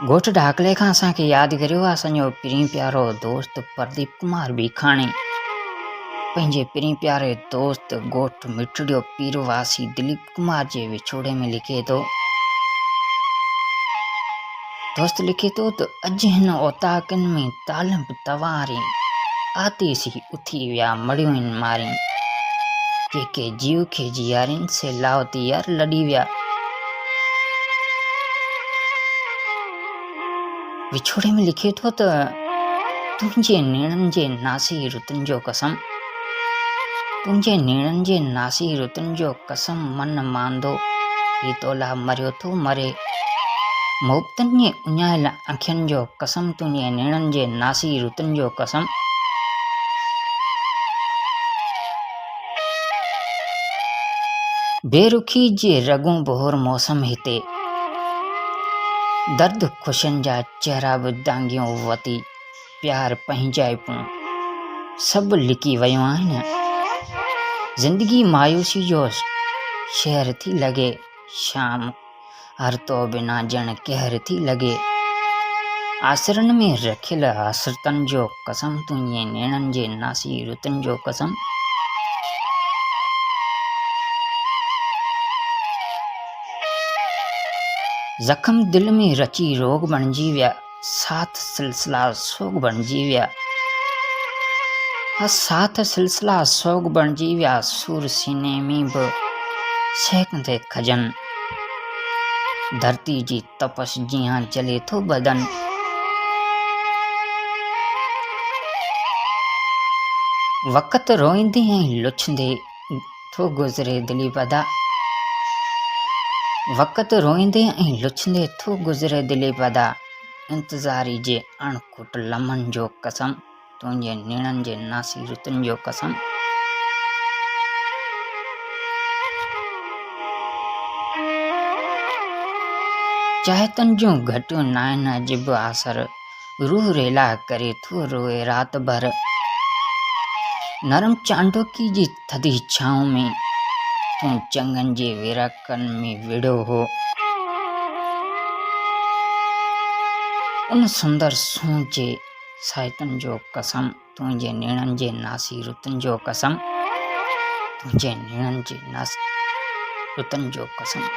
ॻोठ ढाकले खां असांखे यादि करियो असांजो पिरीं प्यारो दोस्त प्रदीप कुमार बीखाणी पंहिंजे पिरीं प्यारे दोस्त ॻोठ मिठड़ियो पीरवासी दिलीप कुमार जे विछोड़े में लिखे थो। दोस्त लिखे थो त अॼु हिन औताकनि में तालम तवारी आती सी उथी विया मड़ियूं मारी के जीव खे जियारिन से लावती यार लड़ी विया। विछोड़े में लिखे थो त तुंहिंजे नेणनि जे नासी रुतनि जो कसम, तुंहिंजे नेणनि जे नासी रुतनि जो कसम मन मांदो ही तोला मरियो थो मरे, मोहबतनि जे उञायल अखियुनि जो कसम, तुंहिंजे नेणनि जे नासी रुतनि जो कसम। बेरुखी जे रगूं बोर मौसम हिते, दर्द खुशियुनि जा चेहरा बि दांगियूं वती, प्यार पंहिंजाइपूं सभु लिकी वियूं आहिनि। ज़िंदगी मायूसी जो शहर थी लॻे, शाम हर तो बिना ॼण कहर थी लॻे, आसरनि में रखियल हसरतनि जो कसम, तुंहिंजे नेणनि जे नासी रुतनि जो कसम। ज़ख़्म दिल में रची रोग बणिजी विया, साथ सिलसिला सोग बणिजी विया, साथ सिलसिला सोग बणिजी विया, सूर सीने में बि सेकंदे खजन, धरती जी तपश जियां जले थो बदन। वक़्त रोईंदे ऐं लुछंदे थो गुज़रे दिली बदा, वक़्त रोईंदे ऐं लुछंदे थो गुज़रे दिली बदा, इंतज़ारी जे अणखुट लम्हनि जो कसम, तुंहिंजे नेणनि जे नासी रुतनि जो कसम। चाहतनि जूं घटियूं नाहिन अजिब आसर, रूह रेला करे थो रोए रात भर, नरम चांडोकी जी थधी छांव में तूं चङनि जे विरकनि में विड़ो हो, उन सुंदर सूंह जे साइतनि जो कसम, तुंहिंजे नेणनि जे नासी रुतनि जो कसम, तुंहिंजे नेणनि जे नासी रुतनि जो कसम।